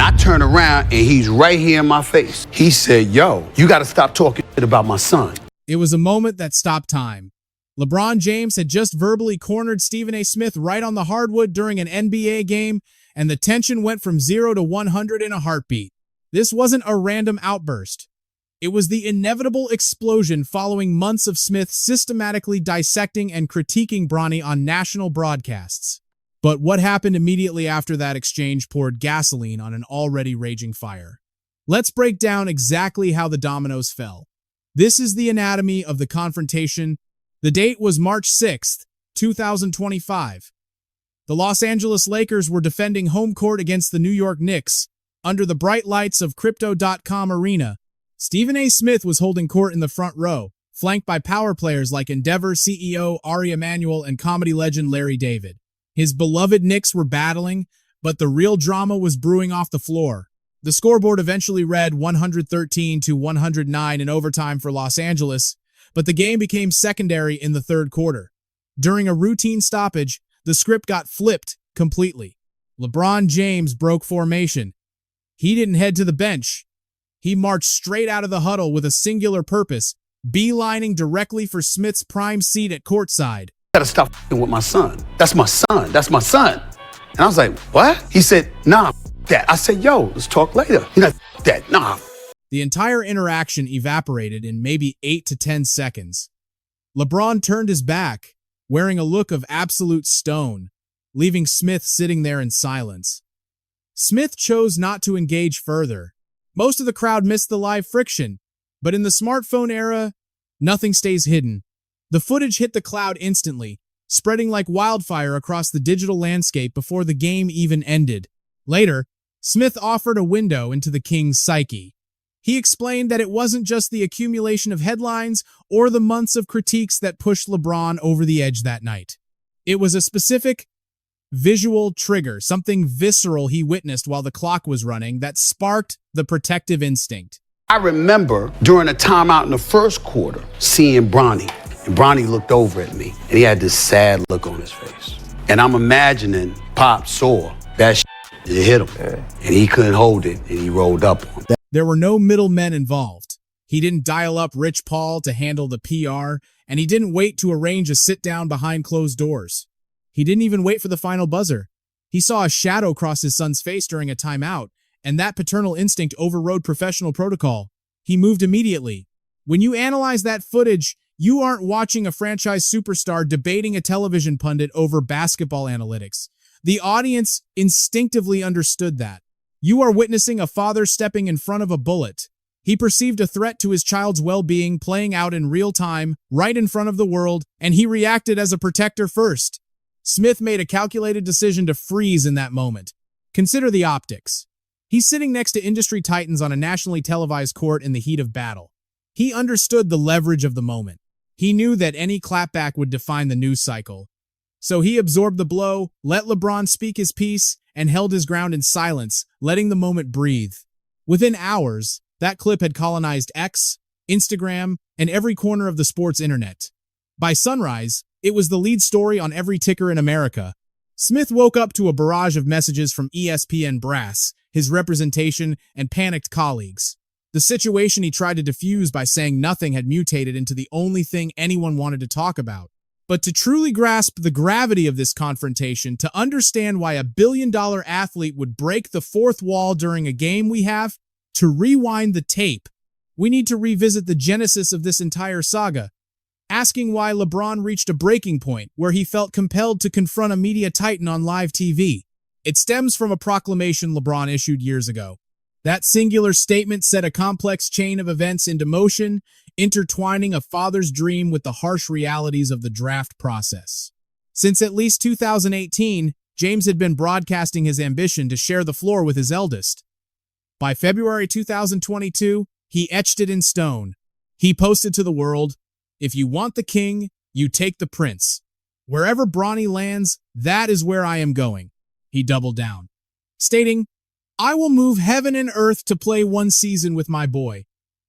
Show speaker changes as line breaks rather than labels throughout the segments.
I turn around and he's right here in my face. He said, yo, you got to stop talking shit about my son.
It was a moment that stopped time. LeBron James had just verbally cornered Stephen A. Smith right on the hardwood during an NBA game, and the tension went from 0 to 100 in a heartbeat. This wasn't a random outburst. It was the inevitable explosion following months of Smith systematically dissecting and critiquing Bronny on national broadcasts. But what happened immediately after that exchange poured gasoline on an already raging fire. Let's break down exactly how the dominoes fell. This is the anatomy of the confrontation. The date was March 6th, 2025. The Los Angeles Lakers were defending home court against the New York Knicks. Under the bright lights of Crypto.com Arena, Stephen A. Smith was holding court in the front row, flanked by power players like Endeavor CEO Ari Emanuel and comedy legend Larry David. His beloved Knicks were battling, but the real drama was brewing off the floor. The scoreboard eventually read 113 to 109 in overtime for Los Angeles, but the game became secondary in the third quarter. During a routine stoppage, the script got flipped completely. LeBron James broke formation. He didn't head to the bench. He marched straight out of the huddle with a singular purpose, beelining directly for Smith's prime seat at courtside.
You gotta stop f***ing with my son. That's my son. That's my son. And I was like, what? He said, nah, that. I said, yo, let's talk later. He's like, that, nah.
The entire interaction evaporated in maybe 8 to 10 seconds. LeBron turned his back, wearing a look of absolute stone, leaving Smith sitting there in silence. Smith chose not to engage further. Most of the crowd missed the live friction, but in the smartphone era, nothing stays hidden. The footage hit the cloud instantly, spreading like wildfire across the digital landscape before the game even ended. Later, Smith offered a window into the King's psyche. He explained that it wasn't just the accumulation of headlines or the months of critiques that pushed LeBron over the edge that night. It was a specific visual trigger, something visceral he witnessed while the clock was running that sparked the protective instinct.
I remember during a timeout in the first quarter, seeing Bronny. And Bronny looked over at me, and he had this sad look on his face. And I'm imagining Pop saw that shit, it hit him, and he couldn't hold it, and he rolled up on it.
There were no middlemen involved. He didn't dial up Rich Paul to handle the PR, and he didn't wait to arrange a sit-down behind closed doors. He didn't even wait for the final buzzer. He saw a shadow cross his son's face during a timeout, and that paternal instinct overrode professional protocol. He moved immediately. When you analyze that footage, you aren't watching a franchise superstar debating a television pundit over basketball analytics. The audience instinctively understood that. You are witnessing a father stepping in front of a bullet. He perceived a threat to his child's well-being playing out in real time, right in front of the world, and he reacted as a protector first. Smith made a calculated decision to freeze in that moment. Consider the optics. He's sitting next to industry titans on a nationally televised court in the heat of battle. He understood the leverage of the moment. He knew that any clapback would define the news cycle. So he absorbed the blow, let LeBron speak his piece, and held his ground in silence, letting the moment breathe. Within hours, that clip had colonized X, Instagram, and every corner of the sports internet. By sunrise, it was the lead story on every ticker in America. Smith woke up to a barrage of messages from ESPN brass, his representation, and panicked colleagues. The situation he tried to diffuse by saying nothing had mutated into the only thing anyone wanted to talk about. But to truly grasp the gravity of this confrontation, to understand why a billion-dollar athlete would break the fourth wall during a game we have, to rewind the tape, we need to revisit the genesis of this entire saga, asking why LeBron reached a breaking point where he felt compelled to confront a media titan on live TV. It stems from a proclamation LeBron issued years ago. That singular statement set a complex chain of events into motion, intertwining a father's dream with the harsh realities of the draft process. Since at least 2018, James had been broadcasting his ambition to share the floor with his eldest. By February 2022, he etched it in stone. He posted to the world, "If you want the king, you take the prince. Wherever Bronny lands, that is where I am going." He doubled down, stating, "I will move heaven and earth to play one season with my boy."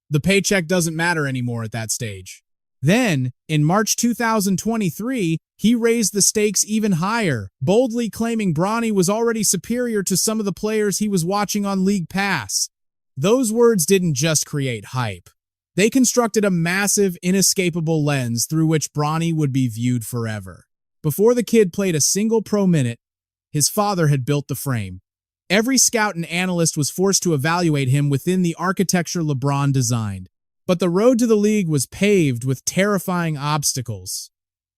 The paycheck doesn't matter anymore at that stage. Then, in March 2023, he raised the stakes even higher, boldly claiming Bronny was already superior to some of the players he was watching on League Pass. Those words didn't just create hype. They constructed a massive, inescapable lens through which Bronny would be viewed forever. Before the kid played a single pro minute, his father had built the frame. Every scout and analyst was forced to evaluate him within the architecture LeBron designed. But the road to the league was paved with terrifying obstacles.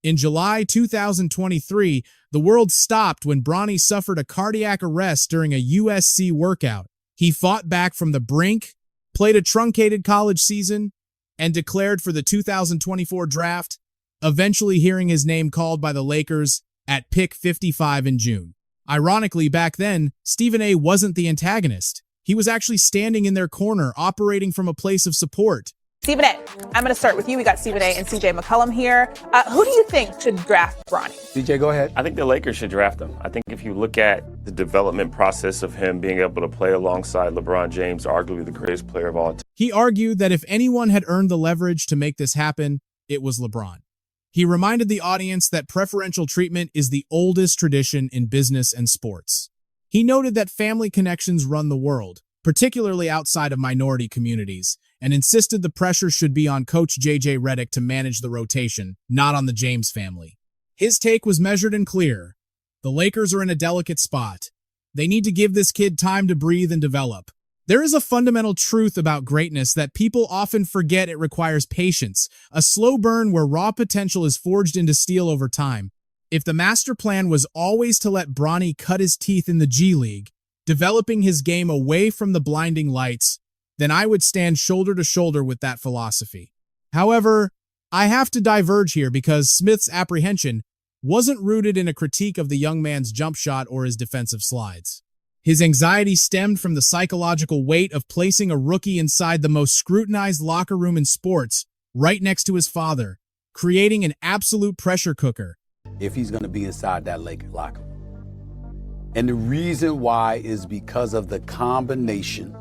In July 2023, the world stopped when Bronny suffered a cardiac arrest during a USC workout. He fought back from the brink, played a truncated college season, and declared for the 2024 draft, eventually hearing his name called by the Lakers at pick 55 in June. Ironically, back then, Stephen A. wasn't the antagonist. He was actually standing in their corner, operating from a place of support.
Stephen A., I'm going to start with you. We got Stephen A. and CJ McCollum here. Who do you think should draft Bronny?
CJ, go ahead.
I think the Lakers should draft him. I think if you look at the development process of him being able to play alongside LeBron James, arguably the greatest player of all time.
He argued that if anyone had earned the leverage to make this happen, it was LeBron. He reminded the audience that preferential treatment is the oldest tradition in business and sports. He noted that family connections run the world, particularly outside of minority communities, and insisted the pressure should be on coach J.J. Redick to manage the rotation, not on the James family. His take was measured and clear. The Lakers are in a delicate spot. They need to give this kid time to breathe and develop. There is a fundamental truth about greatness that people often forget. It requires patience, a slow burn where raw potential is forged into steel over time. If the master plan was always to let Bronny cut his teeth in the G League, developing his game away from the blinding lights, then I would stand shoulder to shoulder with that philosophy. However, I have to diverge here because Smith's apprehension wasn't rooted in a critique of the young man's jump shot or his defensive slides. His anxiety stemmed from the psychological weight of placing a rookie inside the most scrutinized locker room in sports, right next to his father, creating an absolute pressure cooker.
If he's going to be inside that Laker locker room. And the reason why is because of the combination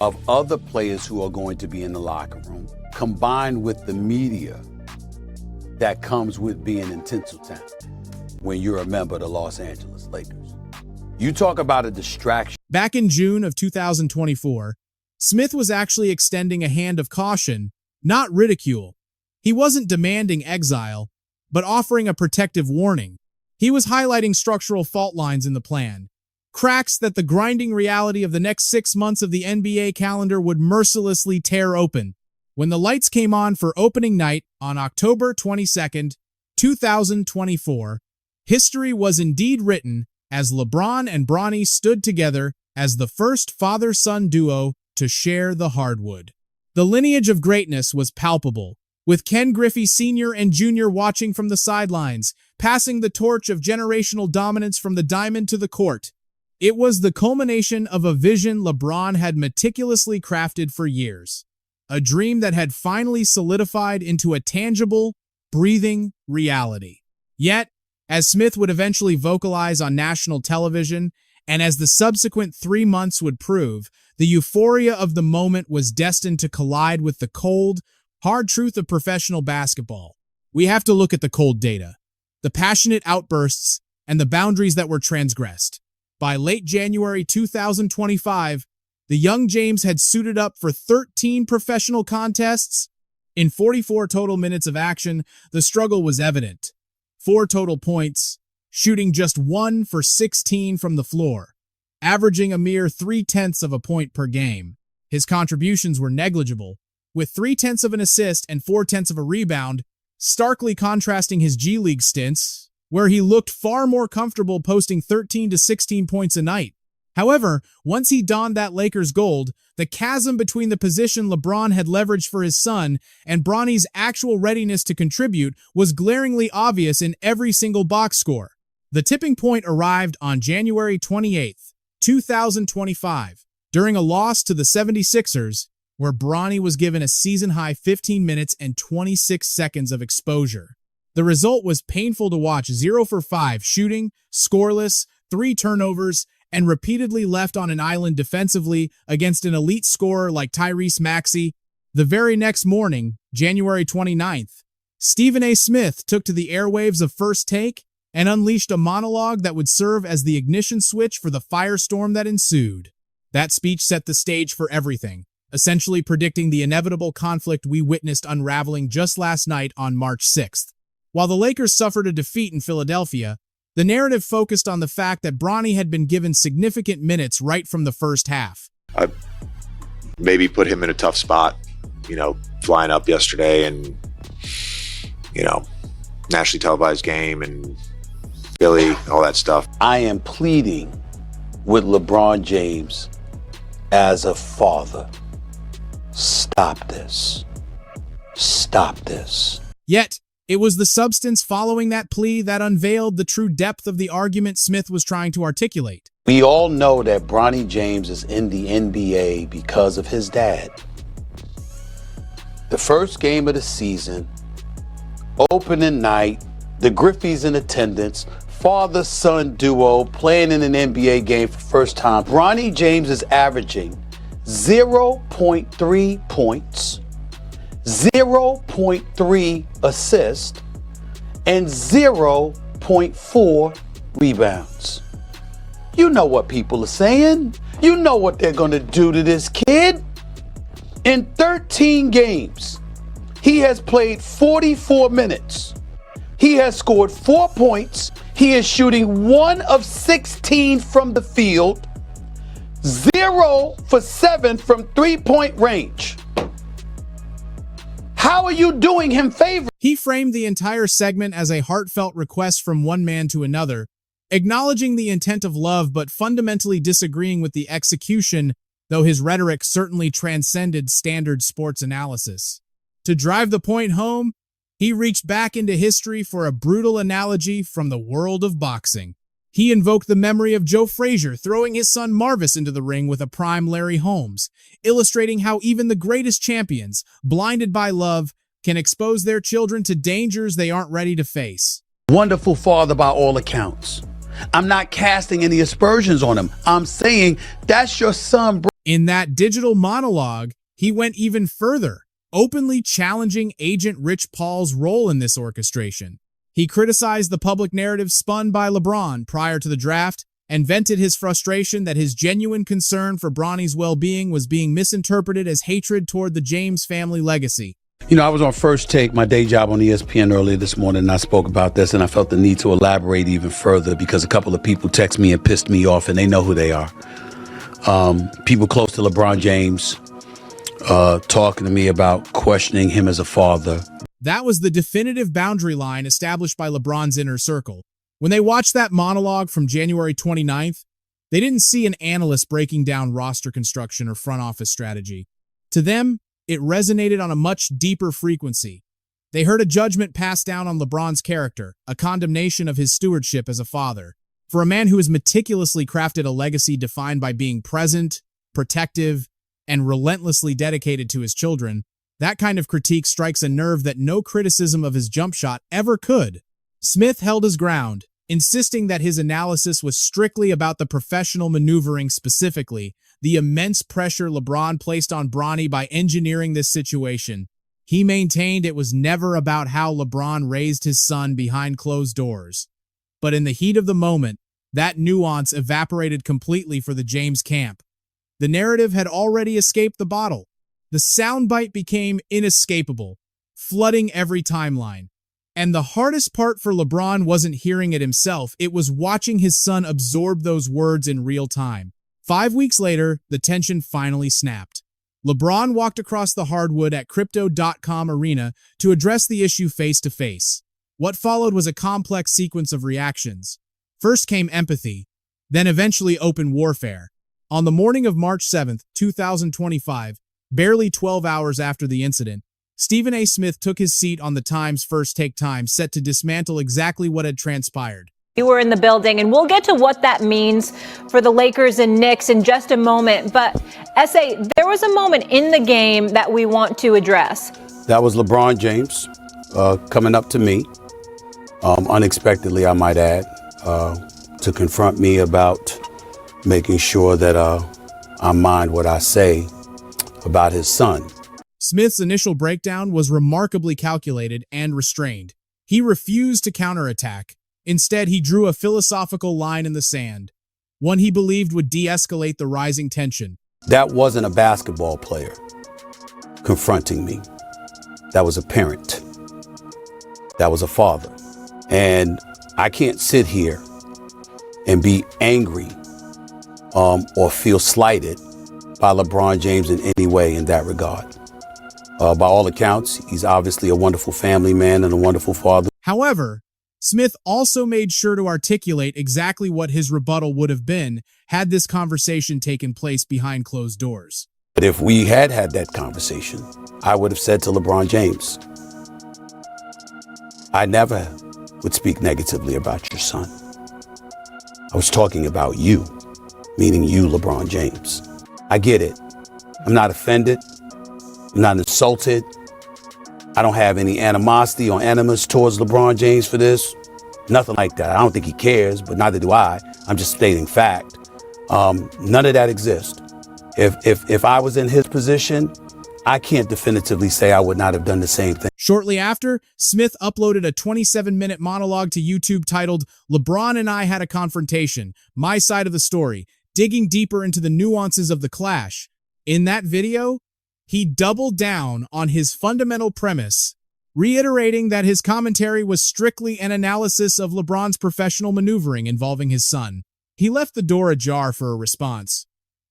of other players who are going to be in the locker room, combined with the media that comes with being in Tinseltown when you're a member of the Los Angeles Lakers. You talk about a distraction.
Back in June of 2024, Smith was actually extending a hand of caution, not ridicule. He wasn't demanding exile, but offering a protective warning. He was highlighting structural fault lines in the plan, cracks that the grinding reality of the next 6 months of the NBA calendar would mercilessly tear open. When the lights came on for opening night on October 22nd, 2024, history was indeed written as LeBron and Bronny stood together as the first father-son duo to share the hardwood. The lineage of greatness was palpable, with Ken Griffey Sr. and Jr. watching from the sidelines, passing the torch of generational dominance from the diamond to the court. It was the culmination of a vision LeBron had meticulously crafted for years, a dream that had finally solidified into a tangible, breathing reality. Yet, as Smith would eventually vocalize on national television, and as the subsequent 3 months would prove, the euphoria of the moment was destined to collide with the cold, hard truth of professional basketball. We have to look at the cold data, the passionate outbursts, and the boundaries that were transgressed. By late January 2025, the young James had suited up for 13 professional contests. In 44 total minutes of action, the struggle was evident. 4 total points, shooting just 1 for 16 from the floor, averaging a mere 0.3 of a point per game. His contributions were negligible, with 0.3 of an assist and 0.4 of a rebound, starkly contrasting his G League stints, where he looked far more comfortable posting 13 to 16 points a night. However, once he donned that Lakers gold, the chasm between the position LeBron had leveraged for his son and Bronny's actual readiness to contribute was glaringly obvious in every single box score. The tipping point arrived on January 28, 2025, during a loss to the 76ers, where Bronny was given a season-high 15 minutes and 26 seconds of exposure. The result was painful to watch: 0 for 5 shooting, scoreless, 3 turnovers, and repeatedly left on an island defensively against an elite scorer like Tyrese Maxey. The very next morning, January 29th, Stephen A. Smith took to the airwaves of First Take and unleashed a monologue that would serve as the ignition switch for the firestorm that ensued. That speech set the stage for everything, essentially predicting the inevitable conflict we witnessed unraveling just last night on March 6th. While the Lakers suffered a defeat in Philadelphia, the narrative focused on the fact that Bronny had been given significant minutes right from the first half.
I maybe put him in a tough spot, flying up yesterday and, nationally televised game and Philly, all that stuff.
I am pleading with LeBron James as a father. Stop this. Stop this.
Yet, it was the substance following that plea that unveiled the true depth of the argument Smith was trying to articulate.
We all know that Bronny James is in the NBA because of his dad. The first game of the season, opening night, the Griffeys in attendance, father-son duo playing in an NBA game for the first time. Bronny James is averaging 0.3 points, 0.3 assists, and 0.4 rebounds. You know what people are saying. You know what they're going to do to this kid. In 13 games, he has played 44 minutes. He has scored 4 points. He is shooting 1 of 16 from the field, 0 for 7 from three-point range. How are you doing him favor?
He framed the entire segment as a heartfelt request from one man to another, acknowledging the intent of love but fundamentally disagreeing with the execution, though his rhetoric certainly transcended standard sports analysis. To drive the point home, he reached back into history for a brutal analogy from the world of boxing. He invoked the memory of Joe Frazier throwing his son Marvis into the ring with a prime Larry Holmes, illustrating how even the greatest champions, blinded by love, can expose their children to dangers they aren't ready to face.
Wonderful father by all accounts. I'm not casting any aspersions on him. I'm saying that's your son, bro.
In that digital monologue, he went even further, openly challenging Agent Rich Paul's role in this orchestration. He criticized the public narrative spun by LeBron prior to the draft and vented his frustration that his genuine concern for Bronny's well-being was being misinterpreted as hatred toward the James family legacy.
I was on First Take, my day job on ESPN earlier this morning, and I spoke about this, and I felt the need to elaborate even further because a couple of people text me and pissed me off, and they know who they are. People close to LeBron James talking to me about questioning him as a father.
That was the definitive boundary line established by LeBron's inner circle. When they watched that monologue from January 29th, they didn't see an analyst breaking down roster construction or front office strategy. To them, it resonated on a much deeper frequency. They heard a judgment passed down on LeBron's character, a condemnation of his stewardship as a father. For a man who has meticulously crafted a legacy defined by being present, protective, and relentlessly dedicated to his children, that kind of critique strikes a nerve that no criticism of his jump shot ever could. Smith held his ground, insisting that his analysis was strictly about the professional maneuvering, specifically the immense pressure LeBron placed on Bronny by engineering this situation. He maintained it was never about how LeBron raised his son behind closed doors. But in the heat of the moment, that nuance evaporated completely for the James camp. The narrative had already escaped the bottle. The soundbite became inescapable, flooding every timeline. And the hardest part for LeBron wasn't hearing it himself, it was watching his son absorb those words in real time. 5 weeks later, the tension finally snapped. LeBron walked across the hardwood at Crypto.com Arena to address the issue face-to-face. What followed was a complex sequence of reactions. First came empathy, then eventually open warfare. On the morning of March 7th, 2025, barely 12 hours after the incident, Stephen A. Smith took his seat on the Times First Take Time, set to dismantle exactly what had transpired.
You were in the building, and we'll get to what that means for the Lakers and Knicks in just a moment. But, S.A., there was a moment in the game that we want to address.
That was LeBron James coming up to me, unexpectedly, I might add, to confront me about making sure that I mind what I say about his son.
Smith's initial breakdown was remarkably calculated and restrained. He refused to counterattack. Instead, he drew a philosophical line in the sand, one he believed would de-escalate the rising tension.
That wasn't a basketball player confronting me. That was a parent. That was a father. And I can't sit here and be angry or feel slighted by LeBron James in any way in that regard. By all accounts, he's obviously a wonderful family man and a wonderful father.
However, Smith also made sure to articulate exactly what his rebuttal would have been had this conversation taken place behind closed doors.
But if we had had that conversation, I would have said to LeBron James, I never would speak negatively about your son. I was talking about you, meaning you, LeBron James. I get it. I'm not offended. I'm not insulted. I don't have any animosity or animus towards LeBron James for this. Nothing like that. I don't think he cares, but neither do I. I'm just stating fact. None of that exists. If I was in his position, I can't definitively say I would not have done the same thing.
Shortly after, Smith uploaded a 27-minute monologue to YouTube titled, "LeBron and I Had a Confrontation, My Side of the Story," digging deeper into the nuances of the clash. In that video, he doubled down on his fundamental premise, reiterating that his commentary was strictly an analysis of LeBron's professional maneuvering involving his son. He left the door ajar for a response,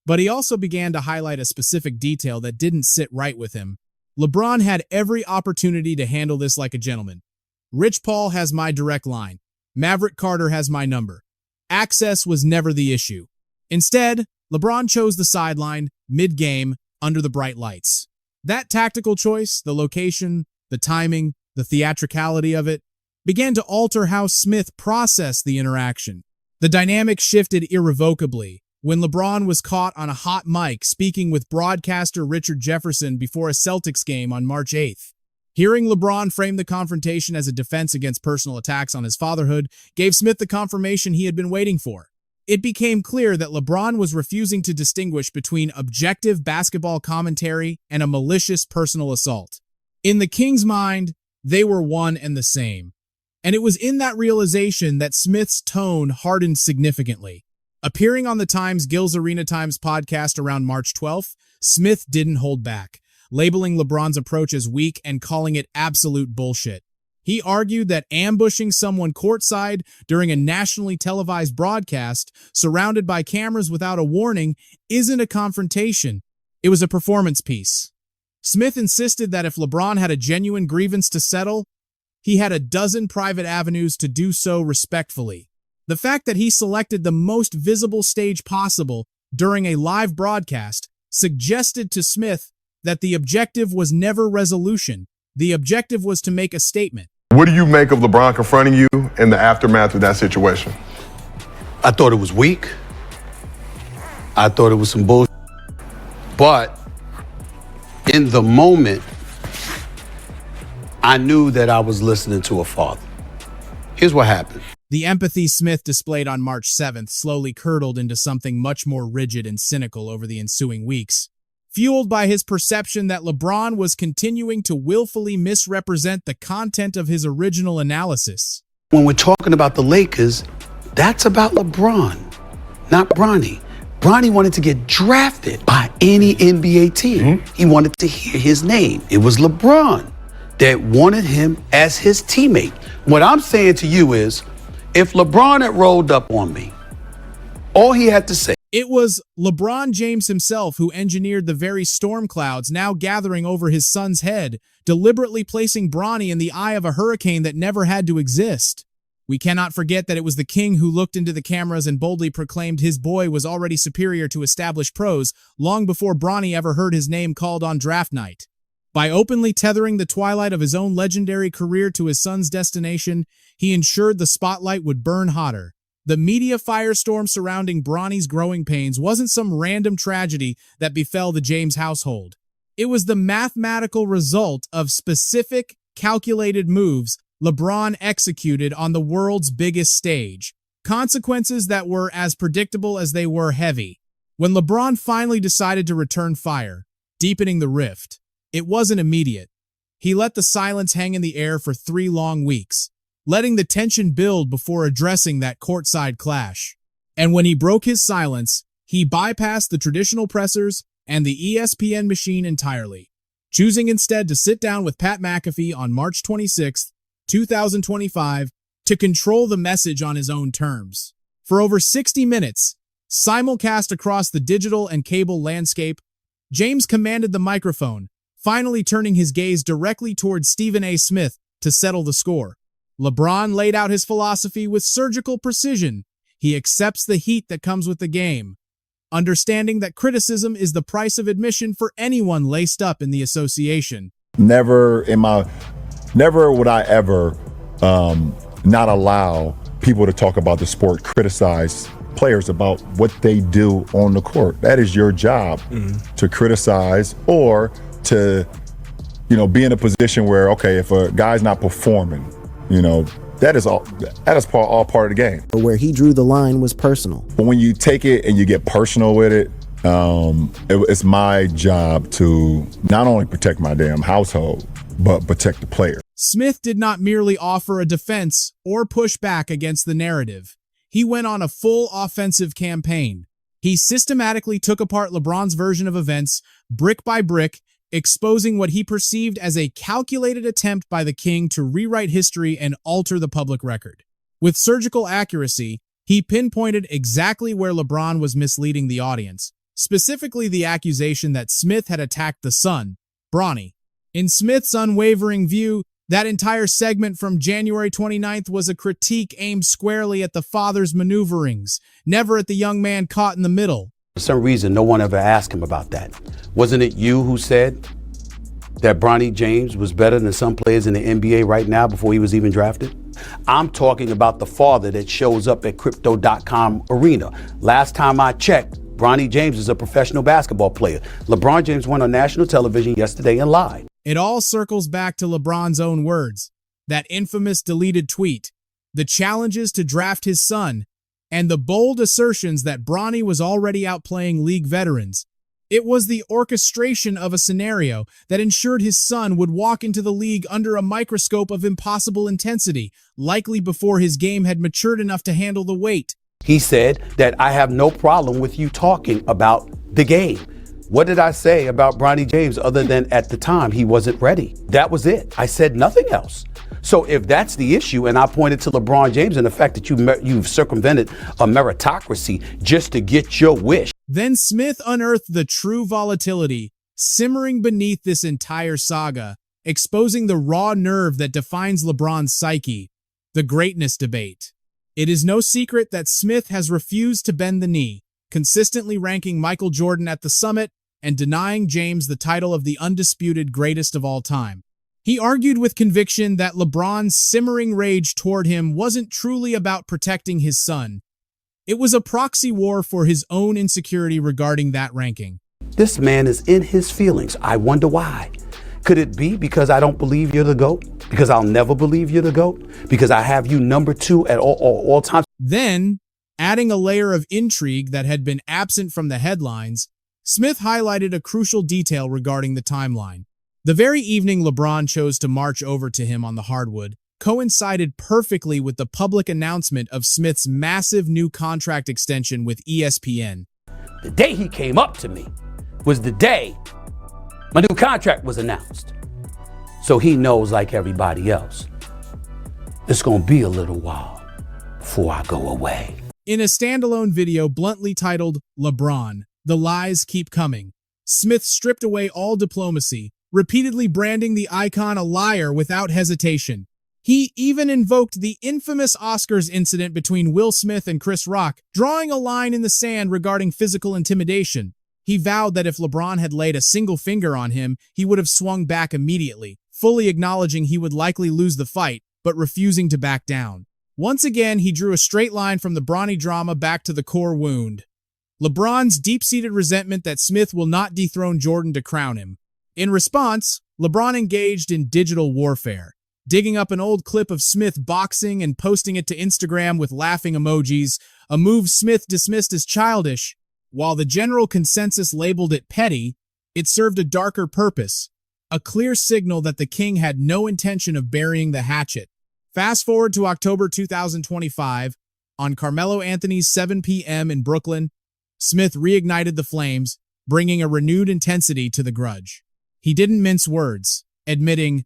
but he also began to highlight a specific detail that didn't sit right with him. LeBron had every opportunity to handle this like a gentleman. Rich Paul has my direct line. Maverick Carter has my number. Access was never the issue. Instead, LeBron chose the sideline, mid-game, under the bright lights. That tactical choice, the location, the timing, the theatricality of it, began to alter how Smith processed the interaction. The dynamic shifted irrevocably when LeBron was caught on a hot mic speaking with broadcaster Richard Jefferson before a Celtics game on March 8th. Hearing LeBron frame the confrontation as a defense against personal attacks on his fatherhood gave Smith the confirmation he had been waiting for. It became clear that LeBron was refusing to distinguish between objective basketball commentary and a malicious personal assault. In the King's mind, they were one and the same. And it was in that realization that Smith's tone hardened significantly. Appearing on the Times Gil's Arena Times podcast around March 12th, Smith didn't hold back, labeling LeBron's approach as weak and calling it absolute bullshit. He argued that ambushing someone courtside during a nationally televised broadcast, surrounded by cameras without a warning, isn't a confrontation. It was a performance piece. Smith insisted that if LeBron had a genuine grievance to settle, he had a dozen private avenues to do so respectfully. The fact that he selected the most visible stage possible during a live broadcast suggested to Smith that the objective was never resolution. The objective was to make a statement.
What do you make of LeBron confronting you in the aftermath of that situation?
I thought it was weak. I thought it was some bullshit. But in the moment, I knew that I was listening to a father. Here's what happened.
The empathy Smith displayed on March 7th slowly curdled into something much more rigid and cynical over the ensuing weeks, fueled by his perception that LeBron was continuing to willfully misrepresent the content of his original analysis.
When we're talking about the Lakers, that's about LeBron, not Bronny. Bronny wanted to get drafted by any NBA team. He wanted to hear his name. It was LeBron that wanted him as his teammate. What I'm saying to you is, if LeBron had rolled up on me, all he had to say,
it was LeBron James himself who engineered the very storm clouds now gathering over his son's head, deliberately placing Bronny in the eye of a hurricane that never had to exist. We cannot forget that it was the king who looked into the cameras and boldly proclaimed his boy was already superior to established pros long before Bronny ever heard his name called on draft night. By openly tethering the twilight of his own legendary career to his son's destination, he ensured the spotlight would burn hotter. The media firestorm surrounding Bronny's growing pains wasn't some random tragedy that befell the James household. It was the mathematical result of specific, calculated moves LeBron executed on the world's biggest stage, consequences that were as predictable as they were heavy. When LeBron finally decided to return fire, deepening the rift, It wasn't immediate. He let the silence hang in the air for 3 long weeks, letting the tension build before addressing that courtside clash. And when he broke his silence, he bypassed the traditional pressers and the ESPN machine entirely, choosing instead to sit down with Pat McAfee on March 26, 2025, to control the message on his own terms. For over 60 minutes, simulcast across the digital and cable landscape, James commanded the microphone, finally turning his gaze directly towards Stephen A. Smith to settle the score. LeBron laid out his philosophy with surgical precision. He accepts the heat that comes with the game, understanding that criticism is the price of admission for anyone laced up in the association.
Never would I ever not allow people to talk about the sport, criticize players about what they do on the court. That is your job, to criticize or to, be in a position where, okay, if a guy's not performing, that is all part of the game.
Where he drew the line was personal.
But when you take it and you get personal with it, it's my job to not only protect my damn household, but protect the player.
Smith did not merely offer a defense or push back against the narrative. He went on a full offensive campaign. He systematically took apart LeBron's version of events, brick by brick, exposing what he perceived as a calculated attempt by the king to rewrite history and alter the public record. With surgical accuracy, he pinpointed exactly where LeBron was misleading the audience, specifically the accusation that Smith had attacked the son, Bronny. In Smith's unwavering view, that entire segment from January 29th was a critique aimed squarely at the father's maneuverings, never at the young man caught in the middle.
For some reason, no one ever asked him about that. Wasn't it you who said that Bronny James was better than some players in the NBA right now before he was even drafted? I'm talking about the father that shows up at Crypto.com arena. Last time I checked, Bronny James is a professional basketball player. LeBron James went on national television yesterday and lied.
It all circles back to LeBron's own words, that infamous deleted tweet, the challenges to draft his son, and the bold assertions that Bronny was already outplaying league veterans. It was the orchestration of a scenario that ensured his son would walk into the league under a microscope of impossible intensity, likely before his game had matured enough to handle the weight.
He said that I have no problem with you talking about the game. What did I say about Bronny James other than at the time he wasn't ready? That was it. I said nothing else. So if that's the issue, and I pointed to LeBron James and the fact that you've circumvented a meritocracy just to get your wish.
Then Smith unearthed the true volatility simmering beneath this entire saga, exposing the raw nerve that defines LeBron's psyche, the greatness debate. It is no secret that Smith has refused to bend the knee, consistently ranking Michael Jordan at the summit and denying James the title of the undisputed greatest of all time. He argued with conviction that LeBron's simmering rage toward him wasn't truly about protecting his son. It was a proxy war for his own insecurity regarding that ranking.
This man is in his feelings. I wonder why. Could it be because I don't believe you're the GOAT? Because I'll never believe you're the GOAT? Because I have you number 2 at all times?
Then, adding a layer of intrigue that had been absent from the headlines, Smith highlighted a crucial detail regarding the timeline. The very evening LeBron chose to march over to him on the hardwood coincided perfectly with the public announcement of Smith's massive new contract extension with ESPN.
The day he came up to me was the day my new contract was announced. So he knows, like everybody else, it's going to be a little while before I go away.
In a standalone video bluntly titled LeBron, The Lies Keep Coming, Smith stripped away all diplomacy, repeatedly branding the icon a liar without hesitation. He even invoked the infamous Oscars incident between Will Smith and Chris Rock, drawing a line in the sand regarding physical intimidation. He vowed that if LeBron had laid a single finger on him, he would have swung back immediately, fully acknowledging he would likely lose the fight, but refusing to back down. Once again, he drew a straight line from the Bronny drama back to the core wound. LeBron's deep-seated resentment that Smith will not dethrone Jordan to crown him. In response, LeBron engaged in digital warfare, digging up an old clip of Smith boxing and posting it to Instagram with laughing emojis, a move Smith dismissed as childish. While the general consensus labeled it petty, it served a darker purpose, a clear signal that the king had no intention of burying the hatchet. Fast forward to October 2025, on Carmelo Anthony's 7 p.m. in Brooklyn, Smith reignited the flames, bringing a renewed intensity to the grudge. He didn't mince words, admitting,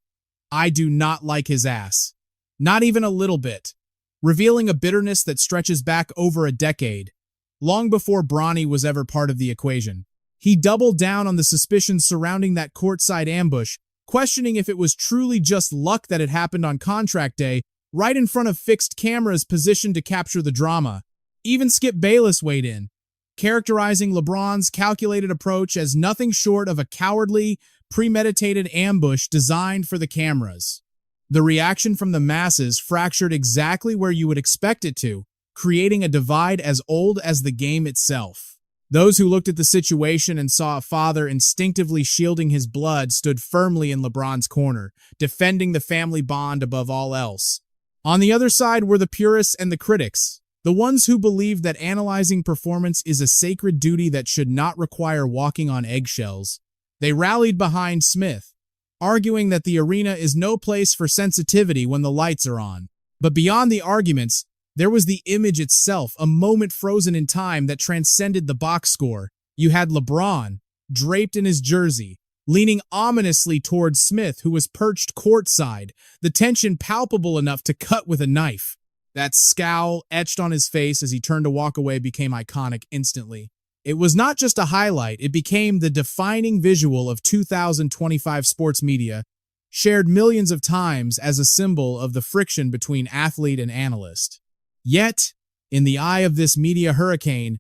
"I do not like his ass." Not even a little bit, revealing a bitterness that stretches back over a decade, long before Bronny was ever part of the equation. He doubled down on the suspicions surrounding that courtside ambush, questioning if it was truly just luck that it happened on contract day, right in front of fixed cameras positioned to capture the drama. Even Skip Bayless weighed in, characterizing LeBron's calculated approach as nothing short of a cowardly, premeditated ambush designed for the cameras. The reaction from the masses fractured exactly where you would expect it to, creating a divide as old as the game itself. Those who looked at the situation and saw a father instinctively shielding his blood stood firmly in LeBron's corner, defending the family bond above all else. On the other side were the purists and the critics, the ones who believed that analyzing performance is a sacred duty that should not require walking on eggshells. They rallied behind Smith, arguing that the arena is no place for sensitivity when the lights are on. But beyond the arguments, there was the image itself, a moment frozen in time that transcended the box score. You had LeBron, draped in his jersey, leaning ominously towards Smith, who was perched courtside, the tension palpable enough to cut with a knife. That scowl etched on his face as he turned to walk away became iconic instantly. It was not just a highlight, it became the defining visual of 2025 sports media, shared millions of times as a symbol of the friction between athlete and analyst. Yet, in the eye of this media hurricane,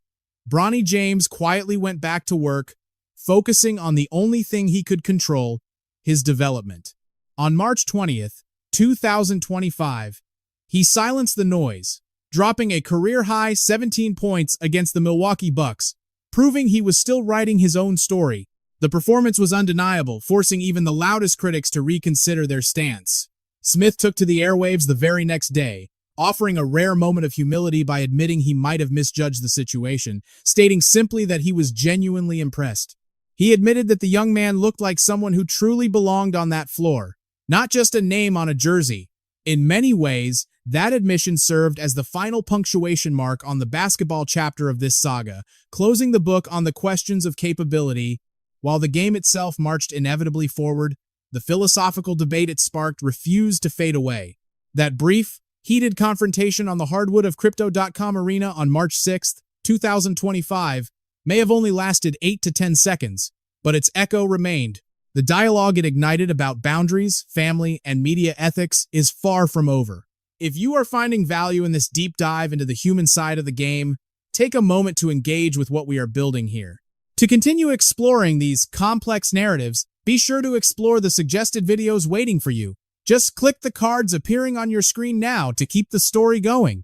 Bronny James quietly went back to work, focusing on the only thing he could control, his development. On March 20th, 2025, he silenced the noise, dropping a career-high 17 points against the Milwaukee Bucks, proving he was still writing his own story. The performance was undeniable, forcing even the loudest critics to reconsider their stance. Smith took to the airwaves the very next day, offering a rare moment of humility by admitting he might have misjudged the situation, stating simply that he was genuinely impressed. He admitted that the young man looked like someone who truly belonged on that floor, not just a name on a jersey. In many ways, that admission served as the final punctuation mark on the basketball chapter of this saga, closing the book on the questions of capability. While the game itself marched inevitably forward, the philosophical debate it sparked refused to fade away. That brief, heated confrontation on the hardwood of Crypto.com arena on March 6, 2025, may have only lasted 8 to 10 seconds, but its echo remained. The dialogue it ignited about boundaries, family, and media ethics is far from over. If you are finding value in this deep dive into the human side of the game, take a moment to engage with what we are building here. To continue exploring these complex narratives, be sure to explore the suggested videos waiting for you. Just click the cards appearing on your screen now to keep the story going.